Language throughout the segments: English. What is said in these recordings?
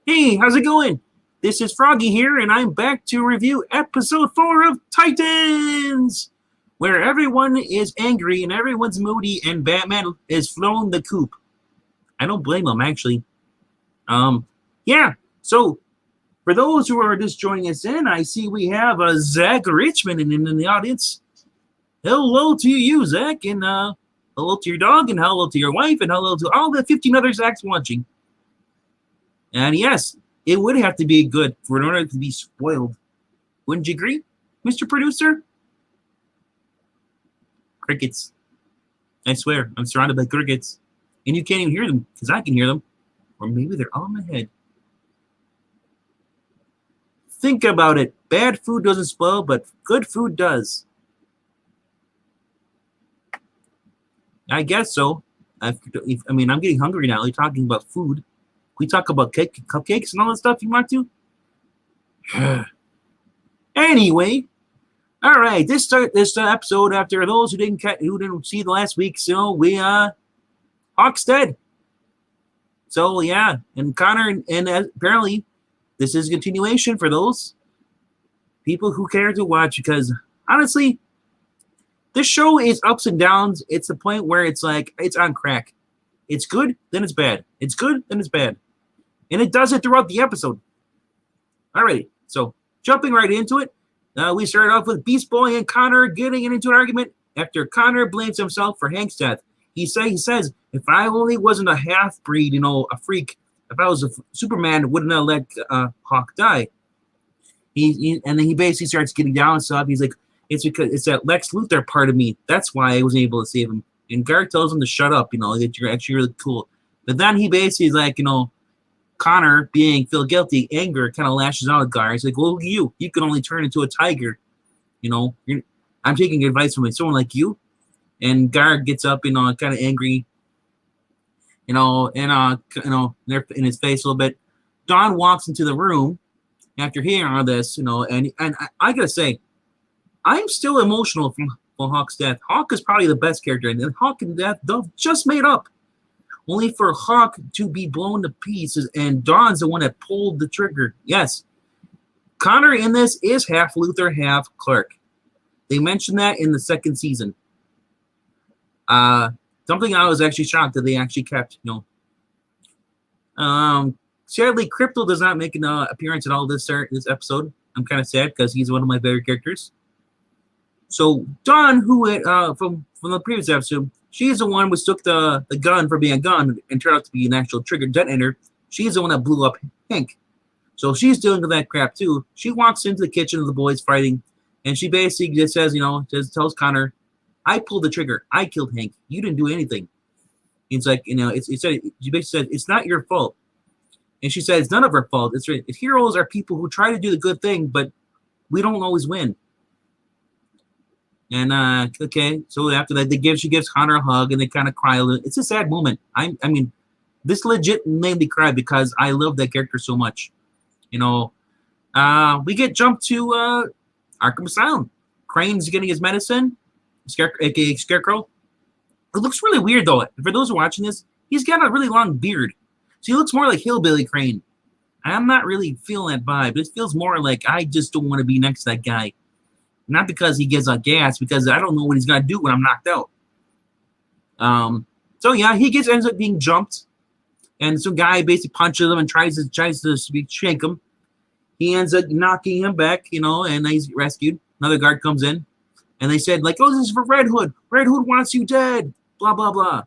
Hey, how's it going? This is Froggie here, and I'm back to review episode 4 of Titans, where everyone is angry and everyone's moody, and Batman is flown the coop. I don't blame him, actually. Yeah. So, for those who are just joining us in, I see we have Zach Richmond in the audience. Hello to you, Zach, and hello to your dog, and hello to your wife, and hello to all the 15 other Zachs watching. And yes, it would have to be good for in order to be spoiled. Wouldn't you agree, Mr. Producer? Crickets. I swear, I'm surrounded by crickets. And you can't even hear them, because I can hear them. Or maybe they're on my head. Think about it. Bad food doesn't spoil, but good food does. I guess so. I'm getting hungry now. You're talking about food. We talk about cupcakes and all that stuff you want to? Anyway, all right. This episode, after those who didn't see the last week, so Hawk's dead. So yeah, and Connor and apparently this is a continuation for those people who care to watch, because honestly, this show is ups and downs. It's the point where it's like it's on crack. It's good, then it's bad. It's good, then it's bad. And it does it throughout the episode. Alrighty, so jumping right into it, we started off with Beast Boy and Connor getting into an argument after Connor blames himself for Hank's death. He says, if I only wasn't a half-breed, a freak, if I was a Superman, wouldn't have let Hawk die. And then he basically starts getting down and stuff. He's like, it's because it's that Lex Luthor part of me. That's why I wasn't able to save him. And Gar tells him to shut up, that you're actually really cool. But then he basically is like, Connor, being feel guilty, anger, kind of lashes out at Gar. He's like, well, you can only turn into a tiger. I'm taking advice from someone like you. And Gar gets up, kind of angry, in his face a little bit. Dawn walks into the room after hearing all this, and I gotta say, I'm still emotional from Hawk's death. Hawk is probably the best character, and Hawk and Death just made up. Only for Hawk to be blown to pieces, and Dawn's the one that pulled the trigger. Yes, Connor in this is half Luthor, half Clark. They mentioned that in the second season. Something I was actually shocked that they actually kept. Sadly, Crypto does not make an appearance at all this episode. I'm kind of sad because he's one of my favorite characters. So Dawn, who from the previous episode, she's the one who took the gun for being a gun and turned out to be an actual trigger detonator. She's the one that blew up Hank. So she's dealing with that crap too. She walks into the kitchen of the boys fighting, and she basically just says, tells Connor, I pulled the trigger. I killed Hank. You didn't do anything. It's like, she basically said, it's not your fault. And she said, it's none of our fault. It's right. Heroes are people who try to do the good thing, but we don't always win. And okay, so after that, she gives Connor a hug, and they kind of cry a little. It's a sad moment. I mean, this legit made me cry because I love that character so much. We get jumped to Arkham Asylum. Crane's getting his medicine, aka Scarecrow. It looks really weird though. For those who are watching this, he's got a really long beard, so he looks more like Hillbilly Crane. I'm not really feeling that vibe. It feels more like I just don't want to be next to that guy. Not because he gives out gas, because I don't know what he's gonna do when I'm knocked out. So yeah, he ends up being jumped, and some guy basically punches him and tries to shank him. He ends up knocking him back, and he's rescued. Another guard comes in, and they said like, "Oh, this is for Red Hood. Red Hood wants you dead." Blah blah blah.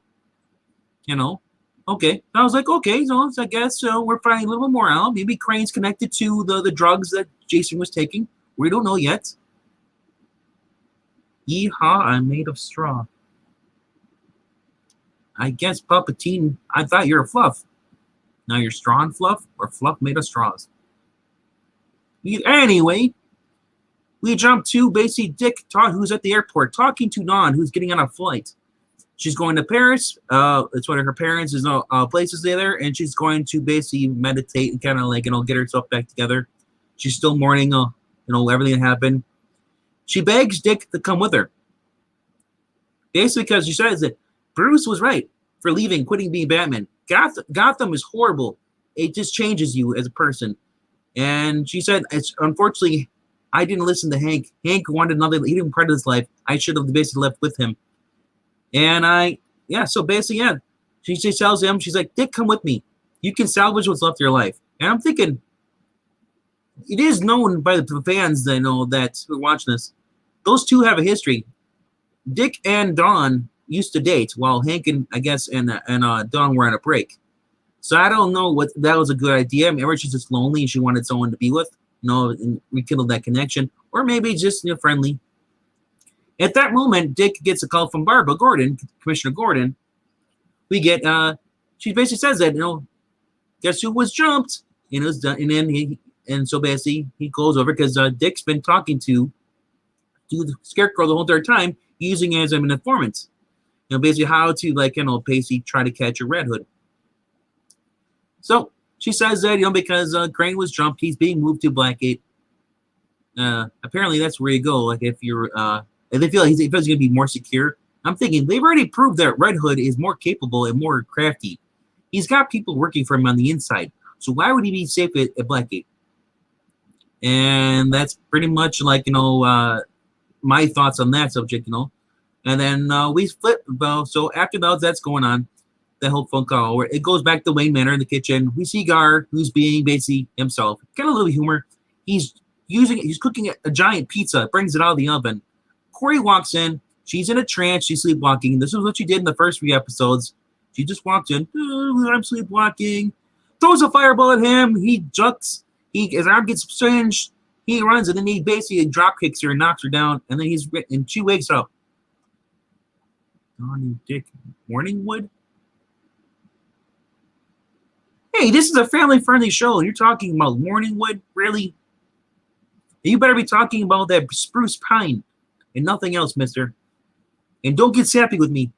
Okay. I was like, okay, so I guess we're finding a little bit more out. Maybe Crane's connected to the drugs that Jason was taking. We don't know yet. Yeehaw, I'm made of straw. I guess Palpatine, I thought you're a fluff. Now you're straw and fluff, or fluff made of straws. Anyway, we jump to basically Dick, who's at the airport, talking to Dawn, who's getting on a flight. She's going to Paris. It's one of her parents' places there, and she's going to basically meditate and kind of get herself back together. She's still mourning, everything that happened. She begs Dick to come with her. Basically because she says that Bruce was right for quitting being Batman. Gotham is horrible. it just changes you as a person. And she said, it's unfortunately, I didn't listen to Hank. Hank wanted another, he didn't part of his life. I should have basically left with him. And so basically, yeah. She tells him, she's like, Dick, come with me. You can salvage what's left of your life. And I'm thinking, it is known by the fans that know that who are watching this. Those two have a history. Dick and Dawn used to date while Hank and Dawn were on a break. So I don't know what that was a good idea. Maybe she's just lonely and she wanted someone to be with, and rekindle that connection, or maybe just friendly. At that moment, Dick gets a call from Barbara Gordon, Commissioner Gordon. We get she basically says that guess who was jumped? And it was done, and then so basically he goes over because Dick's been talking to the Scarecrow the whole entire time, using it as an informant. Basically how to basically try to catch a Red Hood. So she says that because Crane was jumped, he's being moved to Blackgate. Apparently that's where you go. If you're if they feel like he's going to be more secure. I'm thinking they've already proved that Red Hood is more capable and more crafty. He's got people working for him on the inside. So why would he be safe at Blackgate? And that's pretty much my thoughts on that subject, And then we flip. So after that's going on, the whole phone call, where it goes back to Wayne Manor in the kitchen. We see Gar, who's being basically himself. Kind of a little humor. He's cooking a giant pizza, brings it out of the oven. Corey walks in. She's in a trance. She's sleepwalking. This is what she did in the first 3 episodes. She just walked in. Oh, I'm sleepwalking. Throws a fireball at him. He ducks. His arm gets singed. He runs, and then he basically drop kicks her and knocks her down. And then she wakes up. Donnie Dick Morningwood? Hey, this is a family-friendly show. You're talking about Morningwood? Really? You better be talking about that spruce pine and nothing else, mister. And don't get sappy with me.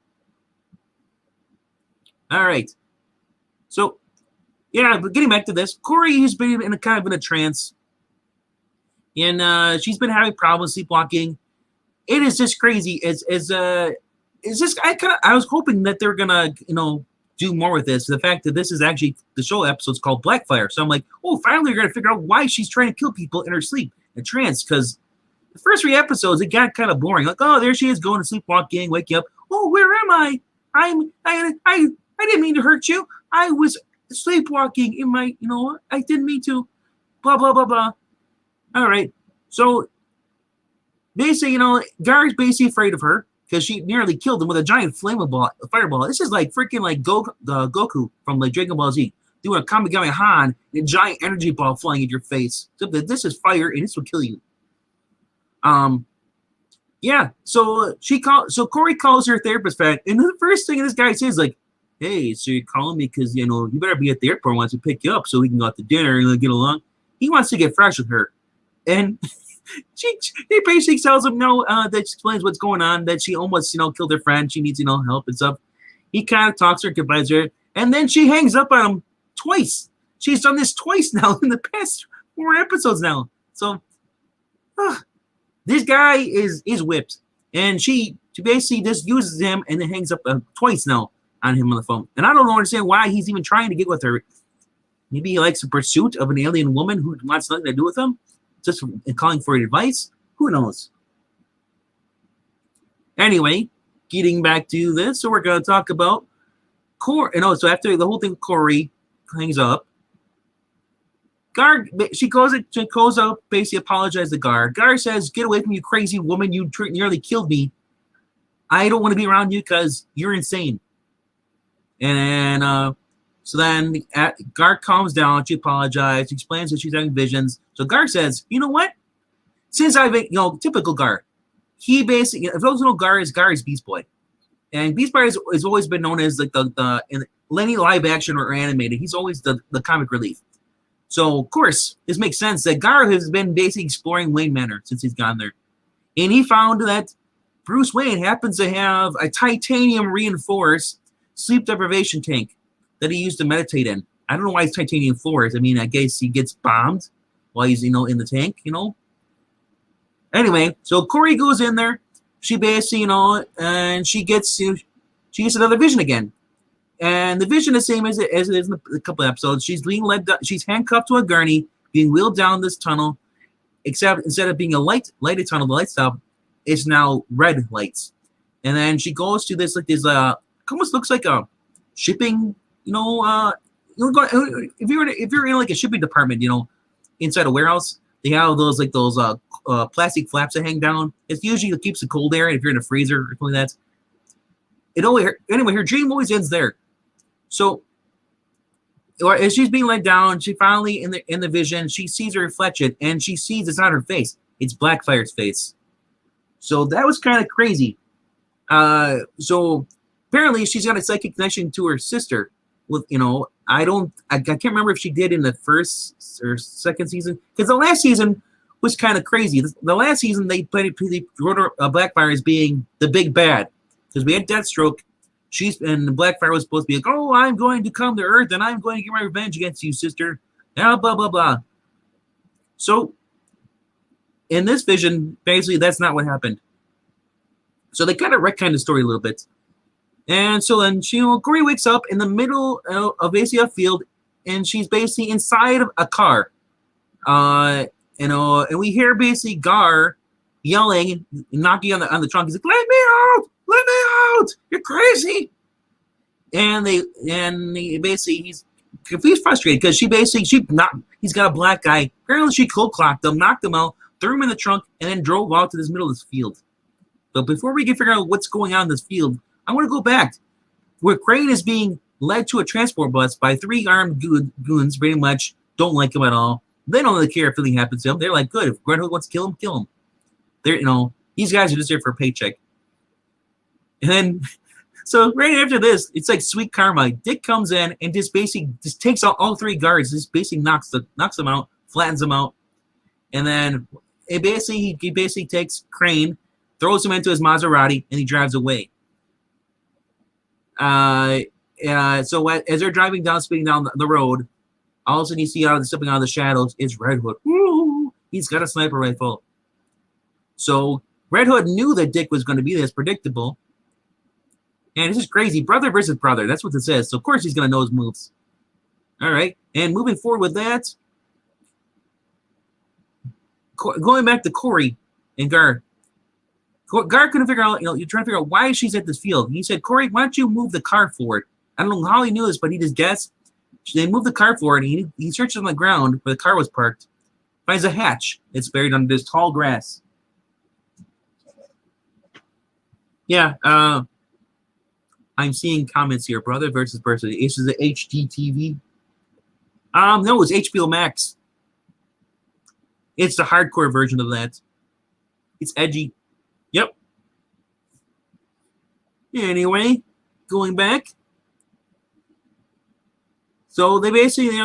All right. So, yeah, but getting back to this, Corey has been in a trance. And she's been having problems sleepwalking. It is just crazy. I was hoping that they're gonna, do more with this. The fact that this is actually the show episode's called Blackfire. So I'm like, oh, finally we're gonna figure out why she's trying to kill people in her sleep, in trance. Because the first 3 episodes, it got kind of boring. Like, oh, there she is going to sleepwalking, waking up. Oh, where am I? I didn't mean to hurt you. I was sleepwalking in my, I didn't mean to. Blah blah blah blah. All right. So basically, Gar's basically afraid of her because she nearly killed him with a giant fireball. This is like freaking like Goku from Dragon Ball Z doing a Kamehameha and a giant energy ball flying at your face. So this is fire and this will kill you. Yeah. So Corey calls her therapist back, and the first thing this guy says like, "Hey, so you're calling me because you better be at the airport once we pick you up so we can go out to dinner and get along." He wants to get fresh with her. And he basically tells him that she explains what's going on, that she almost, killed her friend. She needs, help and stuff. He kind of talks to her, confides her, and then she hangs up on him twice. She's done this twice now in the past 4 episodes now. So this guy is whipped. And she basically just uses him and then hangs up twice now on him on the phone. And I don't understand why he's even trying to get with her. Maybe he likes the pursuit of an alien woman who wants nothing to do with him. Just calling for advice? Who knows? Anyway, getting back to this, so we're going to talk about Corey. So after the whole thing, Corey hangs up. She goes up, basically apologizes to Gar. Gar says, "Get away from me, you crazy woman. You nearly killed me. I don't want to be around you because you're insane." And so then Gar calms down. She apologizes. She explains that she's having visions. So Gar says, "You know what? Since I've been, typical Gar. He basically, if those know Gar is Beast Boy, and Beast Boy has always been known as like the in any live action or animated. He's always the comic relief. So of course this makes sense that Gar has been basically exploring Wayne Manor since he's gone there, and he found that Bruce Wayne happens to have a titanium reinforced sleep deprivation tank that he used to meditate in. I don't know why it's titanium floors. I mean, I guess he gets bombed while he's, in the tank, Anyway, so Corey goes in there. She basically, and she gets another vision again. And the vision is the same as it is in a couple of episodes. She's being led. She's handcuffed to a gurney, being wheeled down this tunnel. Except instead of being a lighted tunnel, the light stop, it's now red lights. And then she goes to this almost looks like a shipping. If you're in like a shipping department, inside a warehouse, they have those plastic flaps that hang down. It's usually it keeps the cold air if you're in a freezer or something like that. Anyway, her dream always ends there. So, as she's being let down, she finally in the vision she sees a reflection, and she sees it's not her face; it's Blackfire's face. So that was kind of crazy. So apparently she's got a psychic connection to her sister. With I can't remember if she did in the first or second season, because the last season was kind of crazy. The last season they wrote Blackfire as being the big bad, because we had Deathstroke. And Blackfire was supposed to be like, oh, I'm going to come to Earth and I'm going to get my revenge against you, sister. Blah, blah, blah, blah. So, in this vision, basically, that's not what happened. So, they kind of retconned the story a little bit. And so then, Corey wakes up in the middle of basically a field, and she's basically inside of a car. And we hear basically Gar yelling, knocking on the trunk. He's like, let me out! Let me out! You're crazy! And he's frustrated because he's got a black guy. Apparently she cold clocked him, knocked him out, threw him in the trunk, and then drove out to this middle of this field. But before we can figure out what's going on in this field, I want to go back where Crane is being led to a transport bus by 3 armed goons, pretty much don't like him at all. They don't really care if anything happens to him. They're like, good, if Red Hood wants to kill him, kill him. These guys are just there for a paycheck. And then, so right after this, it's like sweet karma. Dick comes in and just takes out all 3 guards, just basically knocks them out, flattens them out, and then he basically takes Crane, throws him into his Maserati, and he drives away. So as they're driving down, speeding down the road, all of a sudden you see stepping out of the shadows, it's Red Hood. Woo! He's got a sniper rifle. So Red Hood knew that Dick was going to be this predictable. And this is crazy. Brother versus brother. That's what it says. So, of course, he's going to know his moves. All right. And moving forward with that, going back to Corey and Gar. Gar couldn't figure out, you're trying to figure out why she's at this field. And he said, Corey, why don't you move the car forward? I don't know how he knew this, but he just guessed. They moved the car forward, and he searches on the ground where the car was parked, finds a hatch. It's buried under this tall grass. Yeah, I'm seeing comments here. Brother versus person. This is the HDTV. No, it's HBO Max. It's the hardcore version of that. It's edgy. Yep. Anyway, going back. So they basically,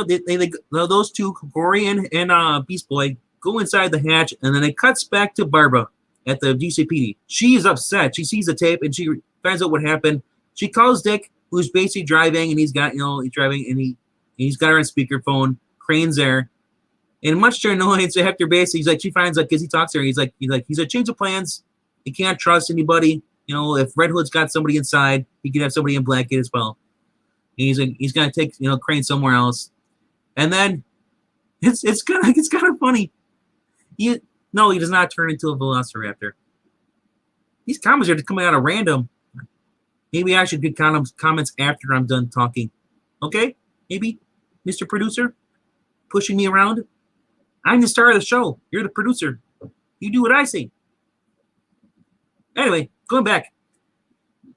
those two, Corey and Beast Boy, go inside the hatch, and then it cuts back to Barbara at the GCPD. She is upset. She sees the tape, and she finds out what happened. She calls Dick, who's basically driving, and he's driving, and he's got her on speakerphone. Crane's there, and much to her annoyance, after basically, she finds because he talks to her, he's like, change of plans. He can't trust anybody. If Red Hood's got somebody inside, he could have somebody in Blackgate as well. And he's gonna take Crane somewhere else, and then it's kind of funny. He does not turn into a velociraptor. These comments are coming out of random. Maybe I should get comments after I'm done talking. Okay? Maybe, Mr. Producer, pushing me around. I'm the star of the show. You're the producer. You do what I say. Anyway, going back.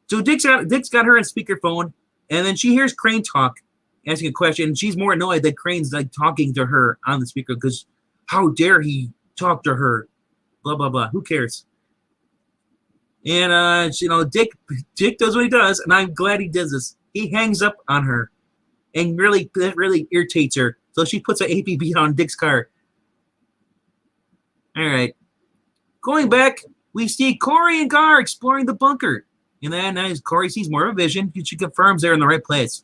So Dick's got her on speakerphone. And then she hears Crane talk, asking a question, and she's more annoyed that Crane's talking to her on the speaker because how dare he talk to her? Blah blah blah. Who cares? And Dick does what he does, and I'm glad he does this. He hangs up on her, and that really irritates her. So she puts an APB on Dick's car. All right, going back, we see Corey and Gar exploring the bunker. And then as Corey sees more of a vision, she confirms they're in the right place.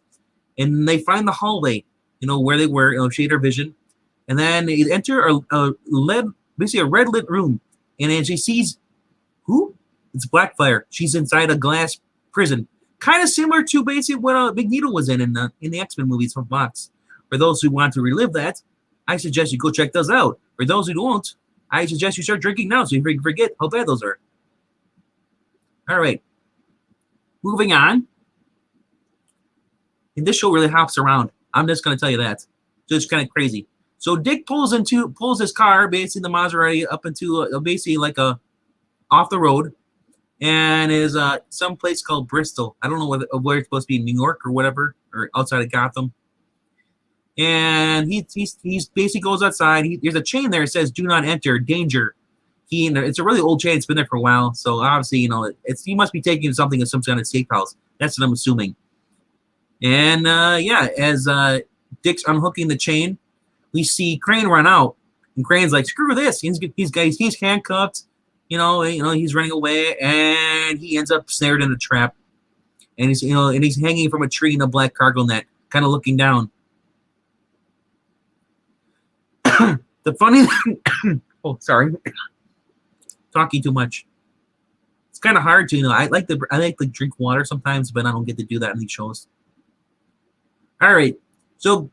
And they find the hallway, where they were, she had her vision. And then they enter a red lit room. And then she sees, who? It's Blackfire. She's inside a glass prison. kind of similar to basically what Big Needle was in the X-Men movies from Fox. For those who want to relive that, I suggest you go check those out. For those who don't, I suggest you start drinking now so you forget how bad those are. All right. Moving on. And this show really hops around. I'm just going to tell you that. So it's kind of crazy. So Dick pulls his car, basically the Maserati, up into basically like a off the road, and is some place called Bristol. I don't know where it's supposed to be, New York or whatever, or outside of Gotham. And he basically goes outside. There's a chain there that says "Do not enter, danger." It's a really old chain. It's been there for a while, so obviously he must be taking something at some kind of safe house. That's what I'm assuming. And as Dick's unhooking the chain, we see Crane run out, and Crane's like, "Screw this!" He's handcuffed. He's running away, and he ends up snared in a trap. And he's hanging from a tree in a black cargo net, kind of looking down. The funny thing, oh, sorry, talking too much. It's kind of hard to, I like to drink water sometimes, but I don't get to do that in these shows. All right, so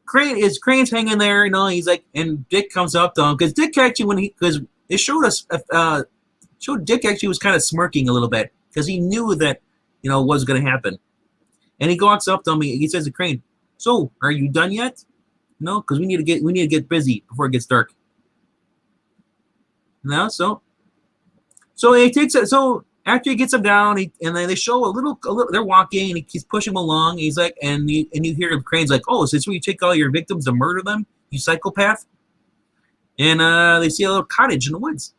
Crane's hanging there, he's like, and Dick comes up to him because Dick actually because it showed Dick actually was kind of smirking a little bit because he knew that what was going to happen, and he walks up to him. He says to Crane, "So, are you done yet? No, because we need to get busy before it gets dark." So he takes it. So after he gets him down, and then they show a little. They're walking, and he's pushing him along. He's like, and you hear Crane's like, "Oh, is this where you take all your victims to murder them, you psychopath?" And they see a little cottage in the woods.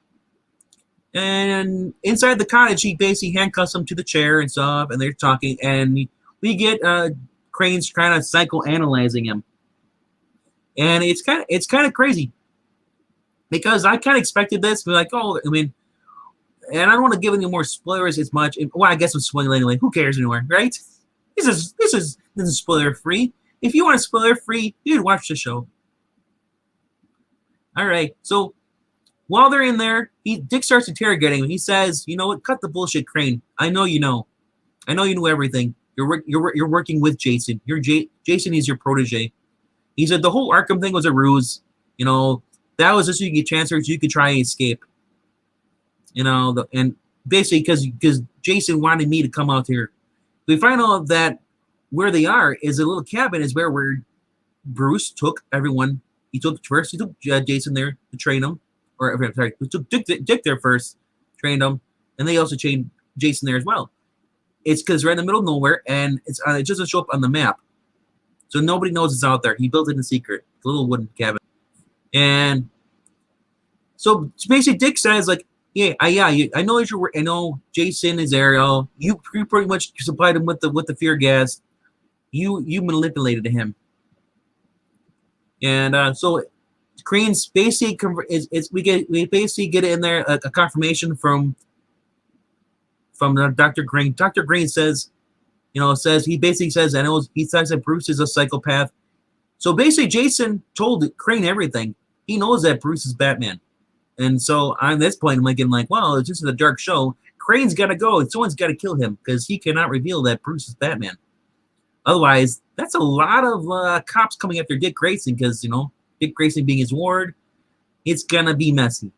And inside the cottage, he basically handcuffs him to the chair and stuff, and they're talking. And we get Crane's kind of psychoanalyzing him. And it's kind of crazy because I kind of expected this. But and I don't want to give any more spoilers as much. Well, I guess I'm spoiling anyway. Who cares anymore, right? This is spoiler free. If you want spoiler free, you'd watch the show. All right. So while they're in there, Dick starts interrogating him. He says, "You know what? Cut the bullshit, Crane. I know you know. I know you know everything. You're working with Jason. Jason is your protege." He said the whole Arkham thing was a ruse. That was just so you could get transferred so you could try and escape. And basically because Jason wanted me to come out here. We find out that where they are is a little cabin is where Bruce took everyone. He took Jason there to train him. He took Dick there first, trained him, and they also trained Jason there as well. It's because they're in the middle of nowhere, and it doesn't show up on the map. So nobody knows it's out there. He built it in secret, a little wooden cabin. And so basically Dick says, like, I know Jason is there. You pretty much supplied him with the fear gas. You manipulated him. And so Crane's basically we basically get in there a confirmation from Dr. Green. Dr. Green says he basically says, he says that Bruce is a psychopath. So basically Jason told Crane everything. He knows that Bruce is Batman. And so on this point, I'm getting like, well, it's just a dark show. Crane's got to go, and someone's got to kill him because he cannot reveal that Bruce is Batman. Otherwise, that's a lot of cops coming after Dick Grayson because, Dick Grayson being his ward, it's going to be messy.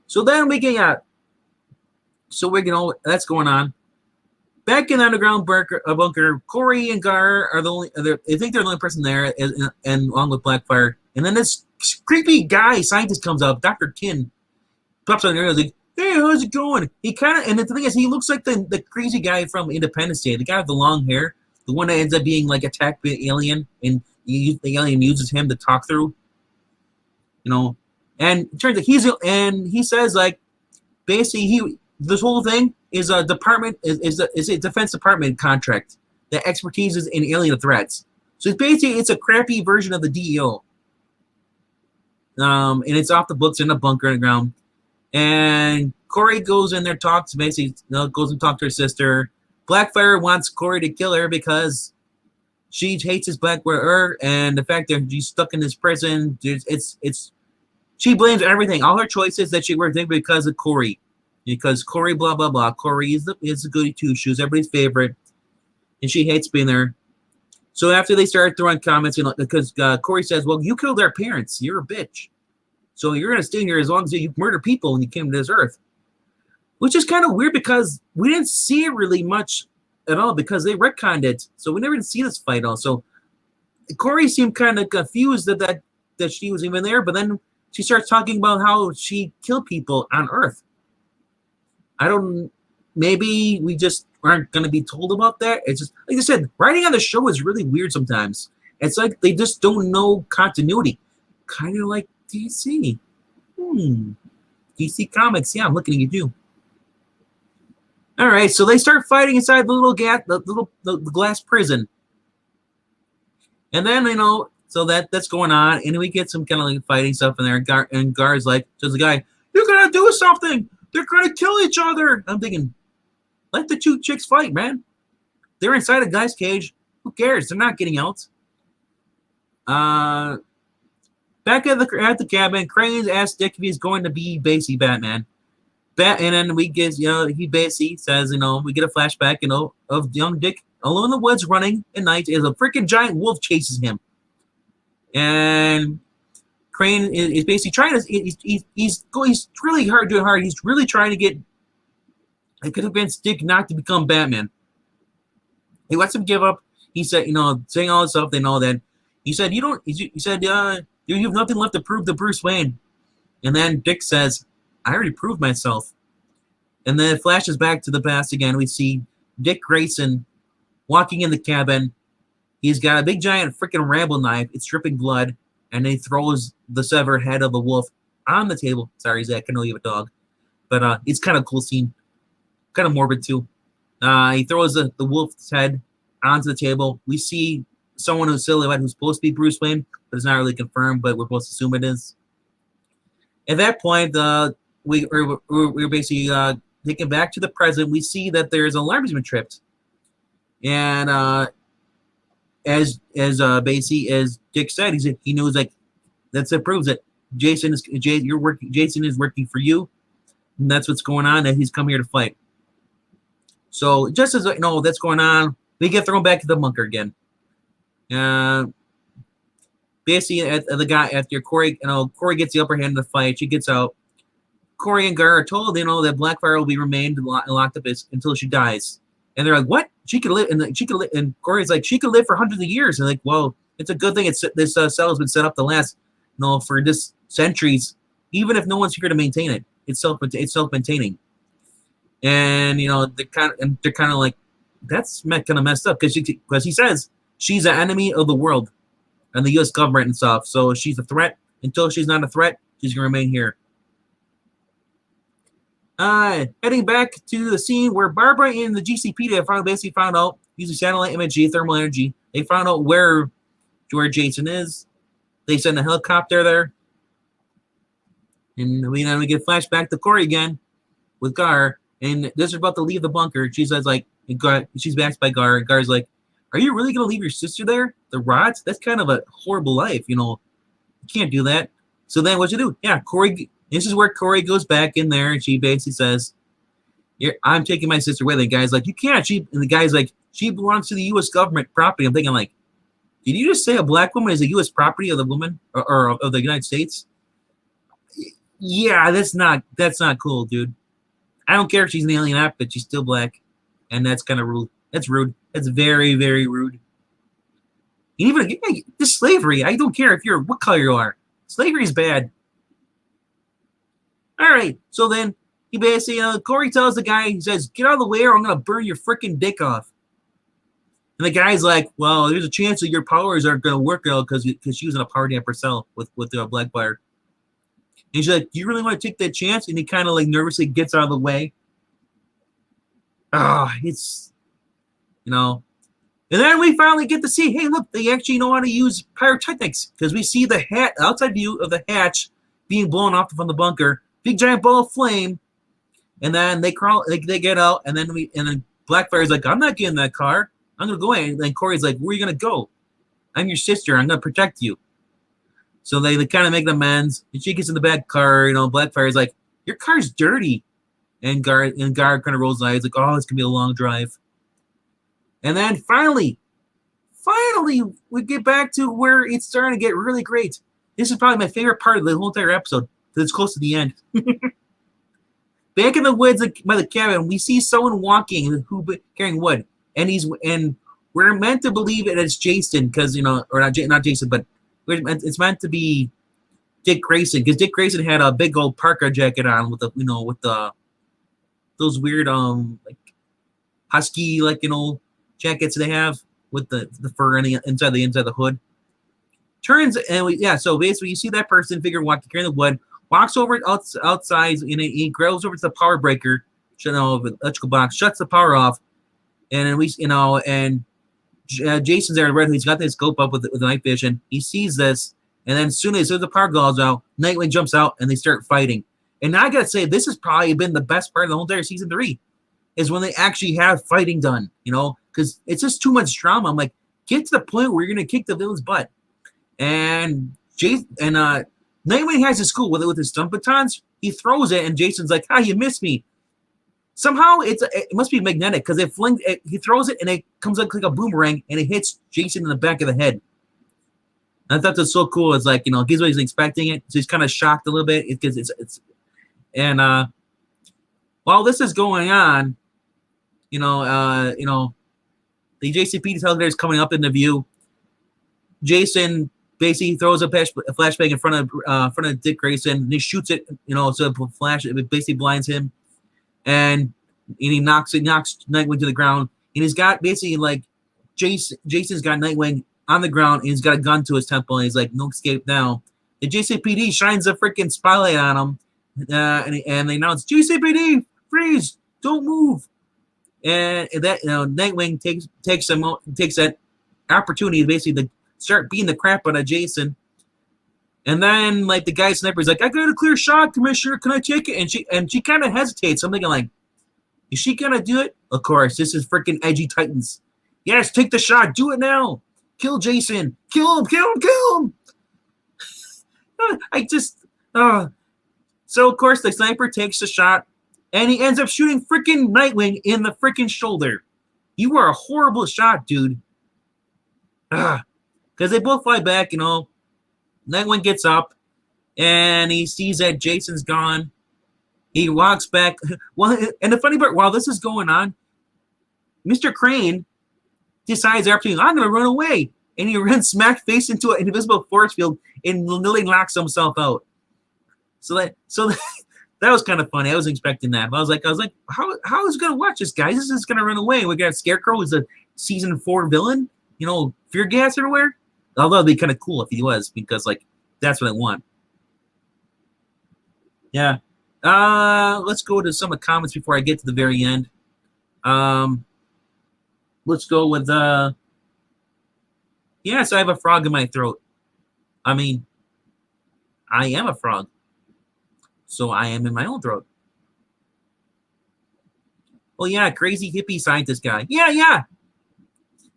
So then we get out. So that's going on. Back in the underground bunker, Corey and Gar are I think they're the only person there, and along with Blackfire. And then this creepy guy, scientist, comes up, Dr. Kin, pops on there and is like, "Hey, how's it going?" And the thing is, he looks like the crazy guy from Independence Day, the guy with the long hair, the one that ends up being like attacked by an alien, and the alien uses him to talk through. And it turns out he says, like, basically this whole thing is a department is a Defense Department contract that expertise is in alien threats. So it's a crappy version of the DEO. And it's off the books in a bunker underground. And Corey goes in there, goes and talks to her sister. Blackfire wants Corey to kill her because she hates his Blackfire and the fact that she's stuck in this prison. She blames everything, all her choices that she were thinking because of Corey. because Corey, blah blah blah. Corey is the goody two shoes, everybody's favorite, and she hates being there. So after they start throwing comments, because Corey says, "Well, you killed our parents. You're a bitch. So you're gonna stay here as long as you murder people when you came to this earth," which is kind of weird because we didn't see it really much at all because they retconned it, so we never did see this fight. Also, Corey seemed kind of confused that she was even there, but then she starts talking about how she killed people on Earth. Maybe we just aren't going to be told about that. It's just, like I said, writing on the show is really weird sometimes. It's like they just don't know continuity. Kind of like DC. DC Comics. Yeah, I'm looking at you too. All right, so they start fighting inside the glass prison. And then, so that's going on, and we get some kind of like fighting stuff in there. And Gar's like, says the guy, "You're going to do something. They're going to kill each other." I'm thinking, let the two chicks fight, man. They're inside a guy's cage. Who cares? They're not getting out. Back at the cabin, Crane asks Dick if he's going to be basically Batman. And then we get, he basically says, we get a flashback, of young Dick alone in the woods running at night as a freaking giant wolf chases him. And Crane is basically trying to, he's really doing hard. He's really trying to get, convince Dick not to become Batman. He lets him give up. He said, saying all this stuff, they know that. He said, you have nothing left to prove to Bruce Wayne. And then Dick says, "I already proved myself." And then it flashes back to the past again. We see Dick Grayson walking in the cabin. He's got a big giant freaking ramble knife. It's dripping blood. And he throws the severed head of a wolf on the table. Sorry, Zach, I know you have a dog. But it's kind of a cool scene. Kind of morbid, too. He throws the wolf's head onto the table. We see someone who's silhouette who's supposed to be Bruce Wayne, but it's not really confirmed, but we're supposed to assume it is. At that point, we're basically taken back to the present. We see that there's an alarm has been tripped. And as Dick said, he knows, like, that proves that Jason is working for you, and that's what's going on, and he's come here to fight. So just as that's going on, we get thrown back to the bunker again. Basically, after Corey gets the upper hand in the fight, she gets out. Corey and Gar are told, that Blackfire will be remained locked up until she dies. And they're like, "What? She could live?" And Corey's like, "She could live for hundreds of years." And like, well, it's a good thing this cell has been set up to last, for this centuries, even if no one's here to maintain it. It's self-maintaining. And they're kind of like, that's kind of messed up because he says she's an enemy of the world and the U.S. government and stuff. So she's a threat. Until she's not a threat, she's gonna remain here. Heading back to the scene where Barbara and the GCPD basically found out, using satellite imagery, thermal energy, they found out where Jason is. They send a helicopter there. And we get flashback to Corey again with Gar. And this is about to leave the bunker. She says, like, she's backed by Gar. And Gar's like, "Are you really going to leave your sister there? The rods? That's kind of a horrible life, You can't do that." So then what you do? Yeah, Corey. This is where Corey goes back in there, and she basically says, "I'm taking my sister with." And the guy's like, "You can't." And the guy's like, "She belongs to the U.S. government property." I'm thinking, like, did you just say a black woman is a U.S. property of the woman or of the United States? Yeah, that's not cool, dude. I don't care if she's an alien act, but she's still black, and that's kind of rude. That's rude. That's very, very rude. And even this slavery, I don't care what color you are. Slavery is bad. All right, so then he basically, Corey tells the guy, he says, "Get out of the way or I'm going to burn your freaking dick off." And the guy's like, "Well, there's a chance that your powers aren't going to work out because she was in a party at herself with the Blackfire." And she's like, "Do you really want to take that chance?" And he kind of like nervously gets out of the way. It's, And then we finally get to see, hey, look, they actually know how to use pyrotechnics because we see the outside view of the hatch being blown off from the bunker. Big giant ball of flame, and then they crawl. They get out, and then Blackfire's like, "I'm not getting in that car. I'm gonna go in." And then Corey's like, "Where are you gonna go? I'm your sister. I'm gonna protect you." So they kind of make amends, and she gets in the back car. Blackfire's like, "Your car's dirty. And Gar kind of rolls his eyes like, oh, it's gonna be a long drive. And then finally, we get back to where it's starting to get really great. This is probably my favorite part of the whole entire episode because it's close to the end. Back in the woods by the cabin, we see someone walking who carrying wood, and we're meant to believe it as Jason because or not Jason, but it's meant to be Dick Grayson because Dick Grayson had a big old parka jacket on with those weird like husky jackets they have with the fur and inside the hood. So basically you see that person figure walking carrying the wood, walks over outside and he goes over to the power breaker, electrical box, shuts the power off, and then Jason's there, red. He's got his scope up with the night vision. He sees this, and then as soon as the power goes out, Nightwing jumps out and they start fighting. And I gotta say, this has probably been the best part of the whole entire season 3, is when they actually have fighting done. Because it's just too much drama. I'm like, get to the point where you're gonna kick the villain's butt. And Nightwing has his school with his stun batons. He throws it, and Jason's like, you missed me. Somehow it must be magnetic because he throws it and it comes up like a boomerang and it hits Jason in the back of the head. And I thought that's so cool. It's like, he's what he's expecting it, so he's kind of shocked a little bit because while this is going on, the JCP television is coming up into view. Jason basically throws a flashbang in front of Dick Grayson and he shoots it, so it basically blinds him. And he knocks Nightwing to the ground. And he's got basically like Jason's got Nightwing on the ground and he's got a gun to his temple and he's like, no escape now. The JCPD shines a freaking spotlight on him, and they announce, JCPD, freeze, don't move. And that Nightwing takes that opportunity basically to start beating the crap out of Jason. And then, like, the guy sniper's like, I got a clear shot, Commissioner. Can I take it? And she kind of hesitates. I'm thinking, like, is she going to do it? Of course. This is freaking edgy Titans. Yes, take the shot. Do it now. Kill Jason. Kill him. Kill him. Kill him. So, of course, the sniper takes the shot, and he ends up shooting freaking Nightwing in the freaking shoulder. You were a horrible shot, dude. Because they both fly back, Nightwing gets up, and he sees that Jason's gone. He walks back. Well, and the funny part, while this is going on, Mr. Crane decides after I'm going to run away. And he runs smack face into an invisible force field and nearly knocks himself out. So that was kind of funny. I wasn't expecting that. But I was like, how is he going to watch this guy? This is going to run away. We got Scarecrow, who's a season 4 villain. Fear gas everywhere. Although it'd be kind of cool if he was, because that's what I want. Yeah. Let's go to some of the comments before I get to the very end. Let's go with yes, I have a frog in my throat. I mean, I am a frog. So I am in my own throat. Oh yeah, crazy hippie scientist guy. Yeah.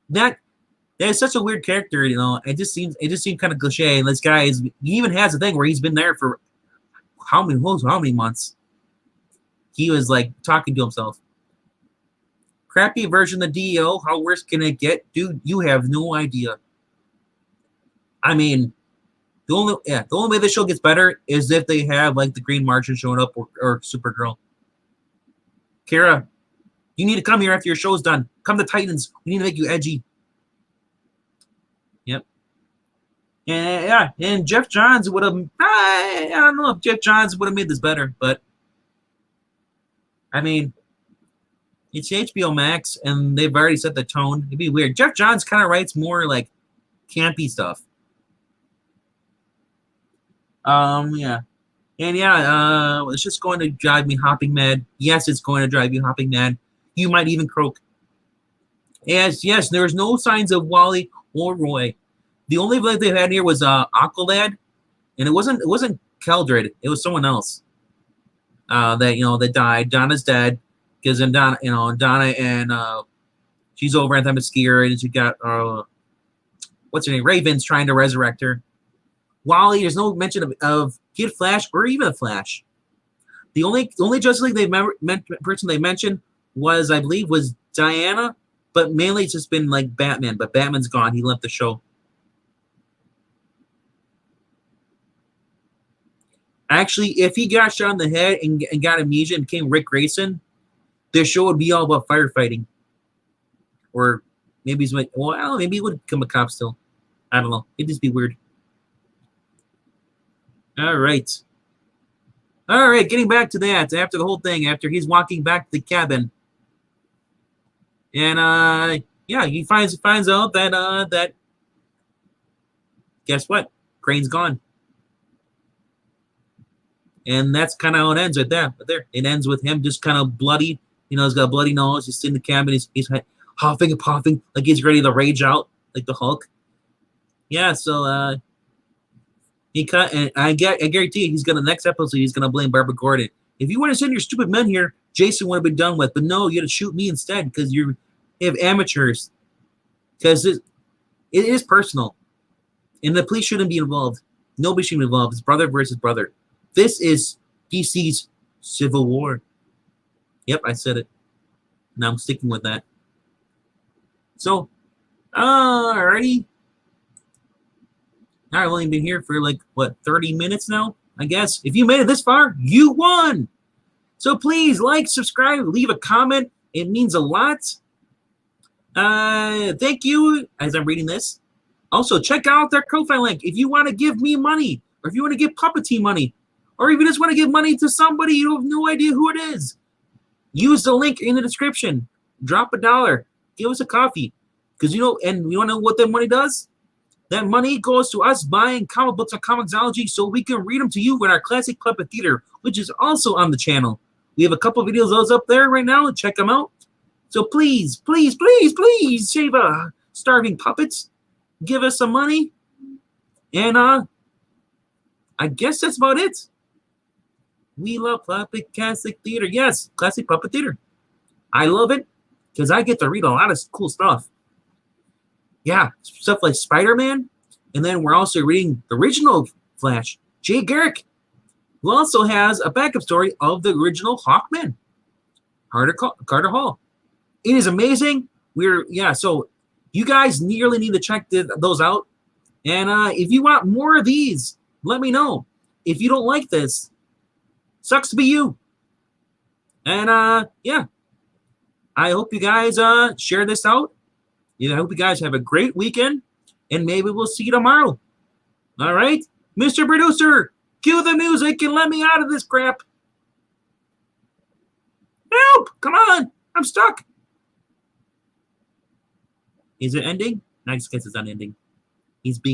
That is such a weird character, It just seems kind of cliche. And this guy he even has a thing where he's been there for how many months. He was like talking to himself. Crappy version of the DEO. How worse can it get, dude? You have no idea. I mean, the only way the show gets better is if they have like the Green Martian showing up or Supergirl. Kara, you need to come here after your show's done. Come to Titans. We need to make you edgy. Yep. Yeah. And Jeff Johns would have. I don't know if Jeff Johns would have made this better, but I mean, it's HBO Max, and they've already set the tone. It'd be weird. Jeff Johns kind of writes more like campy stuff. Yeah. And it's just going to drive me hopping mad. Yes, it's going to drive you hopping mad. You might even croak. Yes, there's no signs of Wally or Roy. The only villain they've had here was Aqualad, and it wasn't Keldred. It was someone else. That died. Donna's dead because then Donna and she's over at Themyscira, and she got what's her name? Raven's trying to resurrect her. Wally, there's no mention of Kid Flash or even the Flash. The only Justice League person they mentioned was, I believe, was Diana, but mainly it's just been like Batman. But Batman's gone. He left the show. Actually, if he got shot in the head and got amnesia and became Rick Grayson, their show would be all about firefighting. Or maybe he's like, well, I don't know, maybe he would become a cop still. I don't know. It'd just be weird. All right. All right, getting back to that, after the whole thing, after he's walking back to the cabin. And yeah, he finds out that guess what? Crane's gone. And that's kind of how it ends right there. But there, it ends with him just kind of bloody. You know, he's got a bloody nose. He's in the cabin. He's huffing and puffing like he's ready to rage out like the Hulk. Yeah, so he cut, and I guarantee you, he's gonna next episode. He's gonna blame Barbara Gordon. If you want to send your stupid men here, Jason would have been done with. But no, you got to shoot me instead because you have amateurs. Because it is personal, and the police shouldn't be involved. Nobody should be involved. It's brother versus brother. This is DC's Civil War. Yep, I said it. Now I'm sticking with that. So, alrighty. I've only been here for like, what, 30 minutes now? I guess. If you made it this far, you won. So please like, subscribe, leave a comment. It means a lot. Thank you as I'm reading this. Also, check out their Ko-Fi link if you want to give me money, or if you want to give Puppety money, or if you just want to give money to somebody you have no idea who it is. Use the link in the description. Drop $1. Give us a coffee. Because you know, and you want to know what that money does? That money goes to us buying comic books on Comixology so we can read them to you in our Classic Puppet Theater, which is also on the channel. We have a couple videos of those up there right now. Check them out. So please, please, please, please save starving puppets. Give us some money. And I guess that's about it. We love Puppet Classic Theater. Yes, Classic Puppet Theater. I love it because I get to read a lot of cool stuff. Yeah, stuff like Spider-Man. And then we're also reading the original Flash, Jay Garrick, who also has a backup story of the original Hawkman, Carter Hall. It is amazing. So you guys really need to check those out. And if you want more of these, let me know. If you don't like this, sucks to be you. And yeah, I hope you guys share this out. I hope you guys have a great weekend, and maybe we'll see you tomorrow. All right? Mr. Producer, cue the music and let me out of this crap. Help! Come on! I'm stuck. Is it ending? I just guess it's not ending. He's being